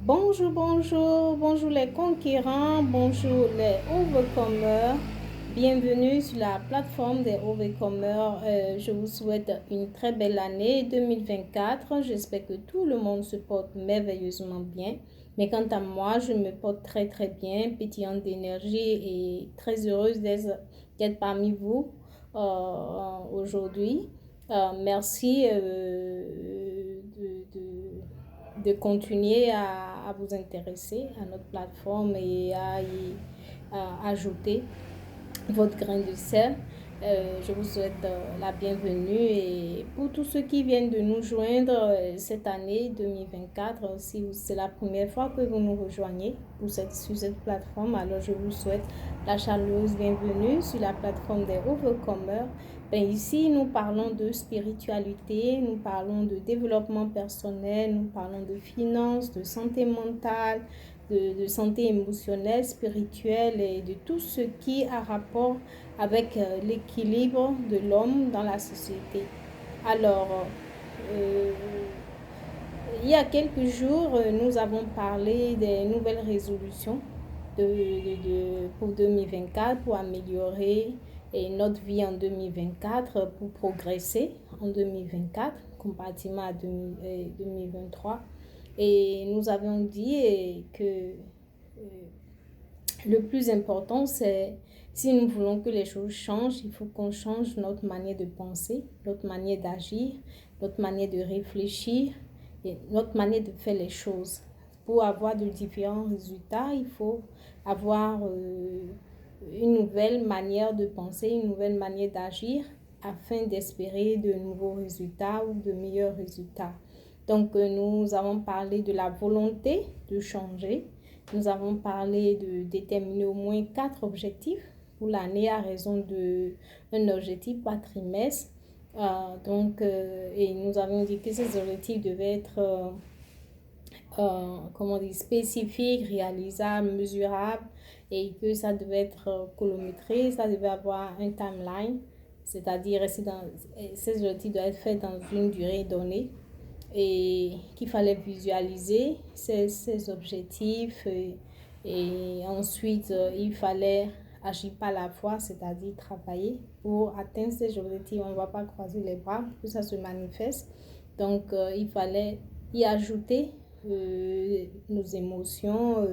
Bonjour, bonjour, bonjour les conquérants, bonjour les overcomers. Bienvenue sur la plateforme des overcomers. Je vous souhaite une très belle année 2024. J'espère que tout le monde se porte merveilleusement bien. Mais quant à moi, je me porte très très bien, pétillante d'énergie et très heureuse d'être parmi vous aujourd'hui. Merci de continuer à vous intéresser à notre plateforme et à ajouter votre grain de sel. Je vous souhaite la bienvenue et pour tous ceux qui viennent de nous joindre cette année 2024, si c'est la première fois que vous nous rejoignez sur cette plateforme, alors je vous souhaite la chaleureuse bienvenue sur la plateforme des Overcomers. Ici, nous parlons de spiritualité, nous parlons de développement personnel, nous parlons de finances, de santé mentale, de santé émotionnelle, spirituelle et de tout ce qui a rapport avec l'équilibre de l'homme dans la société. Alors, euh, il y a quelques jours, nous avons parlé des nouvelles résolutions pour 2024, pour améliorer notre vie en 2024, pour progresser en 2024, comparativement à 2023. Et nous avons dit que le plus important, c'est si nous voulons que les choses changent, il faut qu'on change notre manière de penser, notre manière d'agir, notre manière de réfléchir et notre manière de faire les choses. Pour avoir de différents résultats, il faut avoir une nouvelle manière de penser, une nouvelle manière d'agir afin d'espérer de nouveaux résultats ou de meilleurs résultats. Donc, nous avons parlé de la volonté de changer. Nous avons parlé de déterminer au moins 4 objectifs pour l'année à raison d'un objectif par trimestre. Et nous avons dit que ces objectifs devaient être spécifiques, réalisables, mesurables et que ça devait être kilométré, ça devait avoir un timeline, c'est-à-dire ces objectifs doivent être faits dans une durée donnée et qu'il fallait visualiser ces objectifs et ensuite il fallait agir par la foi, c'est-à-dire travailler pour atteindre ces objectifs. On ne va pas croiser les bras pour que ça se manifeste. Donc il fallait y ajouter nos émotions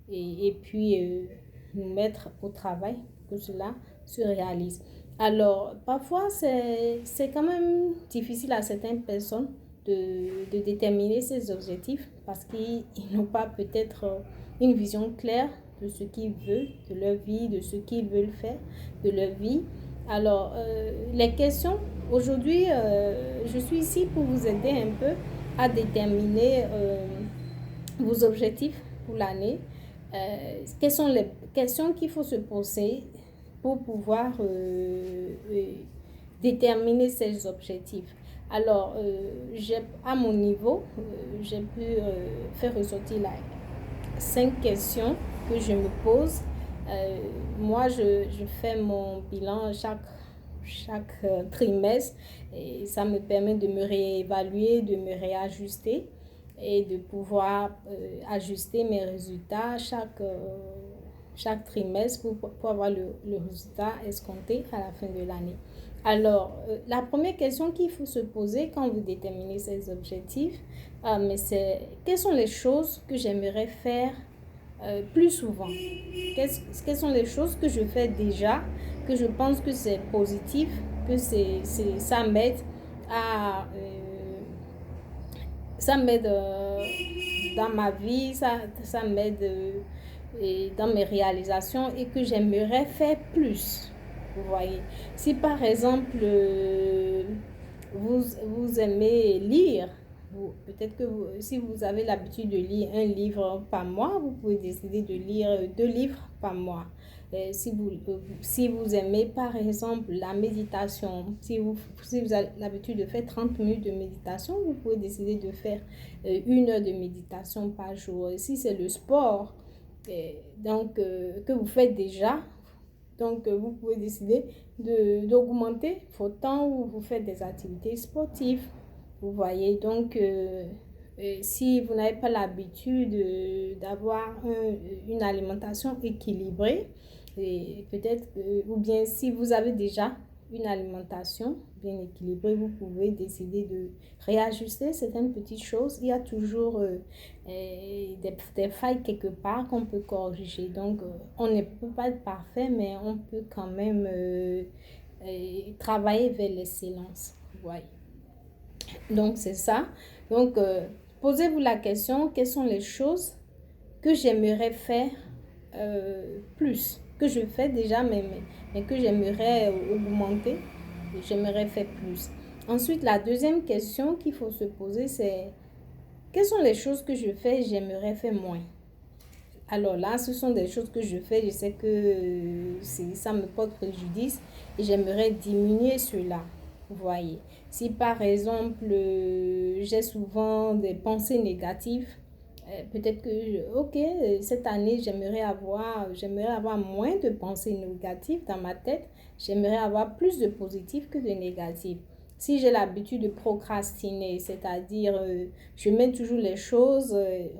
et puis nous mettre au travail pour que cela se réalise. Alors, parfois, c'est quand même difficile à certaines personnes de déterminer ces objectifs parce qu'ils n'ont pas peut-être une vision claire de ce qu'ils veulent de leur vie, de ce qu'ils veulent faire de leur vie. Alors, les questions, aujourd'hui, je suis ici pour vous aider un peu à déterminer vos objectifs pour l'année. Quelles sont les questions qu'il faut se poser pour pouvoir déterminer ces objectifs. Alors, à mon niveau, j'ai pu faire ressortir là 5 questions que je me pose. Moi, je fais mon bilan chaque trimestre et ça me permet de me réévaluer, de me réajuster et de pouvoir ajuster mes résultats chaque trimestre pour avoir le résultat escompté à la fin de l'année. Alors, la première question qu'il faut se poser quand vous déterminez ces objectifs, c'est quelles sont les choses que j'aimerais faire plus souvent? Quelles sont les choses que je fais déjà, que je pense que c'est positif, que ça m'aide à... ça m'aide dans ma vie, ça m'aide dans mes réalisations et que j'aimerais faire plus. Vous voyez, si par exemple vous aimez lire, peut-être que si vous avez l'habitude de lire un livre par mois, vous pouvez décider de lire 2 livres par mois. Si vous aimez par exemple la méditation, si vous avez l'habitude de faire 30 minutes de méditation, vous pouvez décider de faire 1 heure de méditation par jour. Et si c'est le sport que vous faites déjà, donc vous pouvez décider d'augmenter votre temps où vous faites des activités sportives. Vous voyez, donc Si vous n'avez pas l'habitude d'avoir une alimentation équilibrée, et peut-être, ou bien si vous avez déjà une alimentation bien équilibrée, vous pouvez décider de réajuster certaines petites choses. Il y a toujours des failles quelque part qu'on peut corriger. Donc, on ne peut pas être parfait, mais on peut quand même travailler vers l'excellence. Ouais. Donc, c'est ça. Donc, posez-vous la question, quelles sont les choses que j'aimerais faire plus, que je fais déjà, mais que j'aimerais augmenter, j'aimerais faire plus. Ensuite, la deuxième question qu'il faut se poser, c'est quelles sont les choses que je fais et j'aimerais faire moins. Alors là, ce sont des choses que je fais, je sais que ça me porte préjudice et j'aimerais diminuer cela. Vous voyez, si par exemple, j'ai souvent des pensées négatives, peut-être que, ok, cette année, j'aimerais avoir moins de pensées négatives dans ma tête. J'aimerais avoir plus de positifs que de négatifs. Si j'ai l'habitude de procrastiner, c'est-à-dire je mets toujours les choses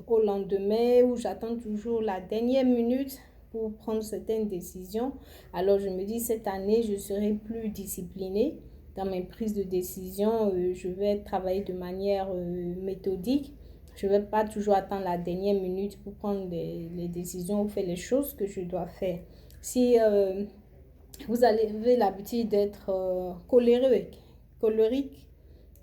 au lendemain ou j'attends toujours la dernière minute pour prendre certaines décisions, alors je me dis cette année, je serai plus disciplinée dans mes prises de décision. Je vais travailler de manière méthodique. Je ne vais pas toujours attendre la dernière minute pour prendre les décisions ou faire les choses que je dois faire. Si vous avez l'habitude d'être colérique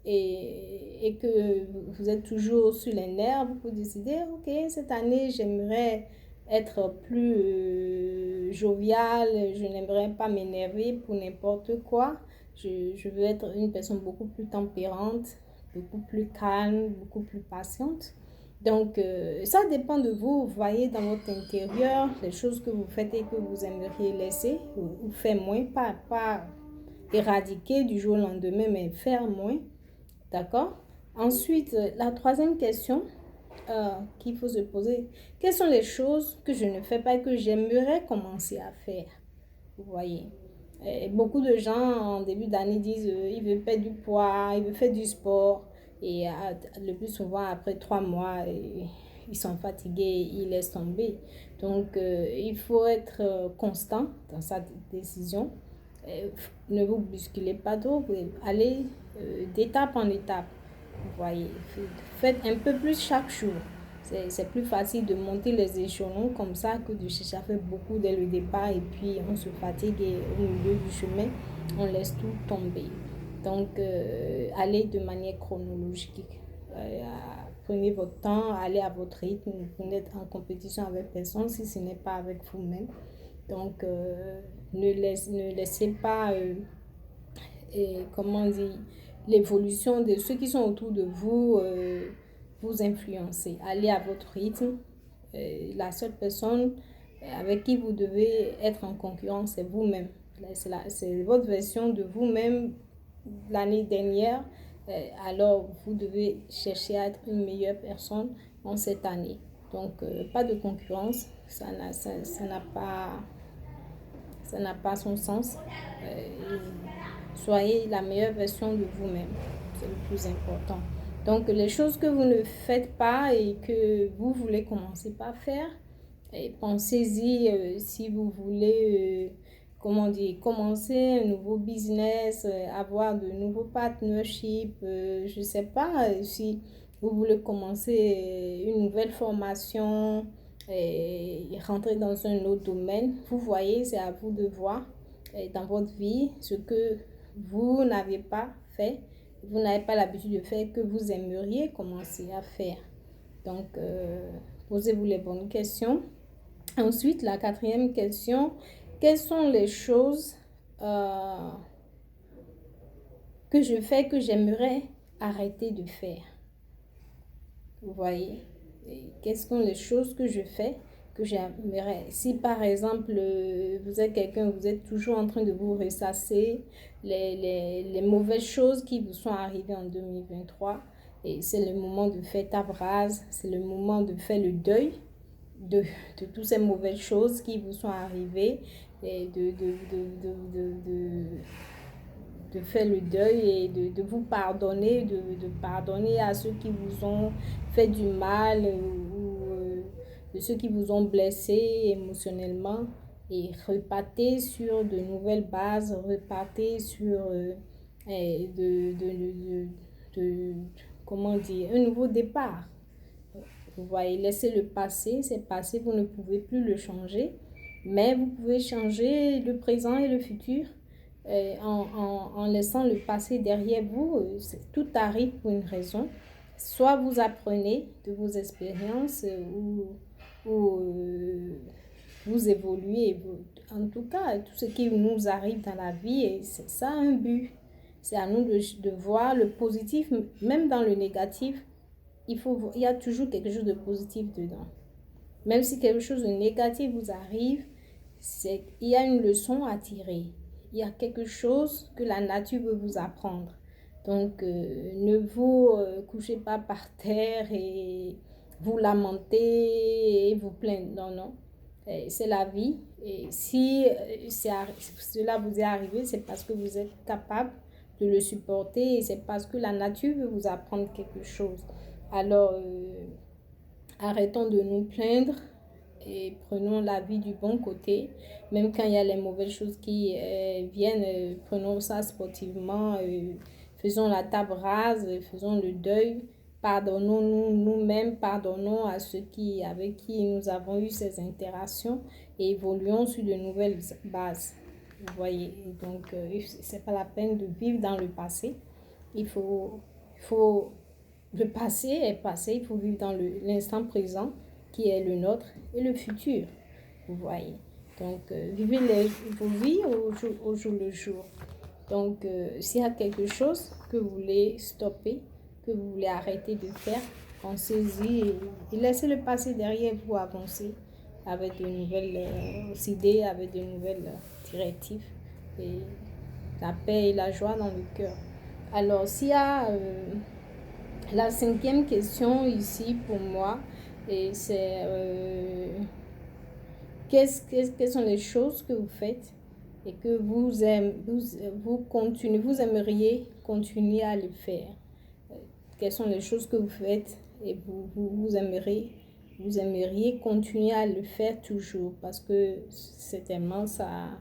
et que vous êtes toujours sur les nerfs, vous pouvez décider, ok, cette année, j'aimerais être plus jovial, je n'aimerais pas m'énerver pour n'importe quoi. Je veux être une personne beaucoup plus tempérante, beaucoup plus calme, beaucoup plus patiente. Donc, ça dépend de vous. Vous voyez dans votre intérieur les choses que vous faites et que vous aimeriez laisser ou faire moins, pas éradiquer du jour au lendemain, mais faire moins. D'accord? Ensuite, la troisième question qu'il faut se poser, quelles sont les choses que je ne fais pas et que j'aimerais commencer à faire? Vous voyez? Et beaucoup de gens en début d'année disent ils veulent perdre du poids, ils veulent faire du sport. Et le plus souvent, après 3 mois, ils sont fatigués, ils laissent tomber. Donc, il faut être constant dans sa décision. Ne vous bousculez pas trop, allez d'étape en étape. Vous voyez, faites un peu plus chaque jour. C'est plus facile de monter les échelons comme ça que de chercher à faire beaucoup dès le départ et puis on se fatigue et au milieu du chemin, on laisse tout tomber. Donc, allez de manière chronologique. Prenez votre temps, allez à votre rythme. Vous n'êtes en compétition avec personne si ce n'est pas avec vous-même. Donc, ne laissez pas, comment dire, l'évolution de ceux qui sont autour de vous vous influencer. Allez à votre rythme. La seule personne avec qui vous devez être en concurrence, c'est vous-même. C'est votre version de vous-même l'année dernière. Alors, vous devez chercher à être une meilleure personne en cette année. Donc, pas de concurrence. Ça n'a pas son sens. Soyez la meilleure version de vous-même. C'est le plus important. Donc, les choses que vous ne faites pas et que vous voulez commencer par faire, pensez-y si vous voulez, commencer un nouveau business, avoir de nouveaux partnerships, je ne sais pas, si vous voulez commencer une nouvelle formation et rentrer dans un autre domaine. Vous voyez, c'est à vous de voir dans votre vie ce que vous n'avez pas fait, vous n'avez pas l'habitude de faire, que vous aimeriez commencer à faire. Donc, posez-vous les bonnes questions. Ensuite, la quatrième question, quelles sont les choses que je fais que j'aimerais arrêter de faire? Vous voyez, quelles sont les choses que je fais que j'aimerais. Si par exemple, vous êtes quelqu'un, vous êtes toujours en train de vous ressasser les mauvaises choses qui vous sont arrivées en 2023, et c'est le moment de faire table rase, c'est le moment de faire le deuil de toutes ces mauvaises choses qui vous sont arrivées et de faire le deuil et de vous pardonner, de pardonner à ceux qui vous ont fait du mal ou de ceux qui vous ont blessé émotionnellement et repartez sur de nouvelles bases, repartez sur de, comment dire, un nouveau départ. Vous voyez, laissez le passé, c'est passé, vous ne pouvez plus le changer, mais vous pouvez changer le présent et le futur en laissant le passé derrière vous. Tout arrive pour une raison. Soit vous apprenez de vos expériences ou vous évoluez. En tout cas, tout ce qui nous arrive dans la vie, c'est ça un but. C'est à nous de voir le positif, même dans le négatif. Il y a toujours quelque chose de positif dedans. Même si quelque chose de négatif vous arrive, il y a une leçon à tirer. Il y a quelque chose que la nature veut vous apprendre. Donc, ne vous couchez pas par terre et vous lamentez et vous plaindre. Non, non. C'est la vie. Et si cela vous est arrivé, c'est parce que vous êtes capable de le supporter et c'est parce que la nature veut vous apprendre quelque chose. Alors, arrêtons de nous plaindre et prenons la vie du bon côté. Même quand il y a les mauvaises choses qui viennent, prenons ça sportivement, faisons la table rase, faisons le deuil, pardonnons-nous nous-mêmes, pardonnons à ceux avec qui nous avons eu ces interactions et évoluons sur de nouvelles bases. Vous voyez, donc c'est pas la peine de vivre dans le passé. Il faut le passé est passé, il faut vivre dans l'instant présent qui est le nôtre et le futur. Vous voyez. Donc, vivez vos vies au jour le jour. Donc, s'il y a quelque chose que vous voulez stopper, que vous voulez arrêter de faire, pensez-y et laissez le passé derrière vous avancer avec de nouvelles idées, avec de nouvelles directives et la paix et la joie dans le cœur. Alors, s'il y a la 5e question ici pour moi, et c'est quelles sont les choses que vous faites et que vous aimeriez continuer à le faire. Quelles sont les choses que vous faites et vous aimeriez continuer à le faire toujours parce que certainement ça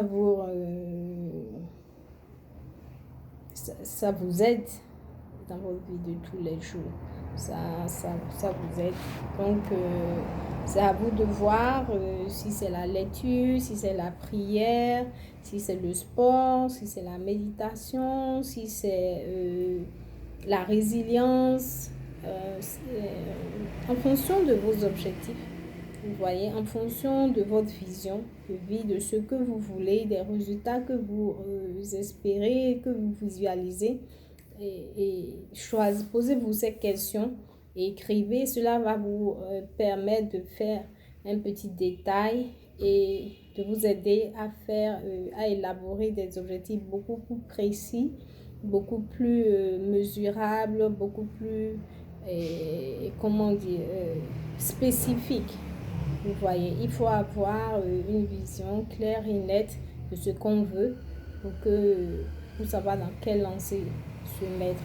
vous aide dans votre vie de tous les jours. Ça vous aide. Donc, c'est à vous de voir si c'est la lecture, si c'est la prière, si c'est le sport, si c'est la méditation, si c'est la résilience, en fonction de vos objectifs. Vous voyez, en fonction de votre vision de vie, de ce que vous voulez, des résultats que vous espérez, que vous visualisez. Et posez-vous ces questions et écrivez. Cela va vous permettre de faire un petit détail et de vous aider à élaborer des objectifs beaucoup plus précis, beaucoup plus mesurables, beaucoup plus, spécifiques. Vous voyez, il faut avoir une vision claire et nette de ce qu'on veut pour savoir dans quelle lancée se mettre.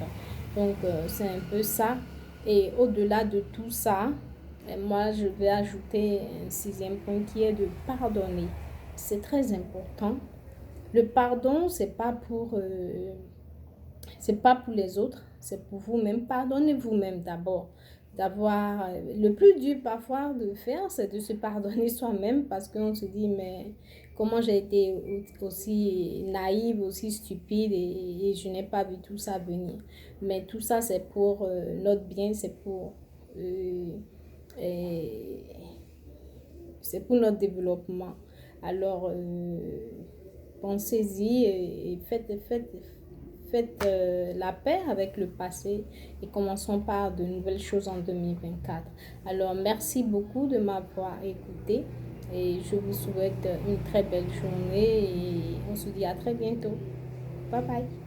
Donc, c'est un peu ça. Et au-delà de tout ça, moi, je vais ajouter un 6e point qui est de pardonner. C'est très important. Le pardon, c'est pas pour les autres, c'est pour vous-même. Pardonnez vous-même d'abord. Le plus dur parfois de faire, c'est de se pardonner soi-même parce qu'on se dit, mais comment j'ai été aussi naïve, aussi stupide et je n'ai pas vu tout ça venir. Mais tout ça, c'est pour notre bien, c'est pour notre développement. Alors, pensez-y et faites la paix avec le passé et commençons par de nouvelles choses en 2024. Alors, merci beaucoup de m'avoir écouté et je vous souhaite une très belle journée et on se dit à très bientôt. Bye bye.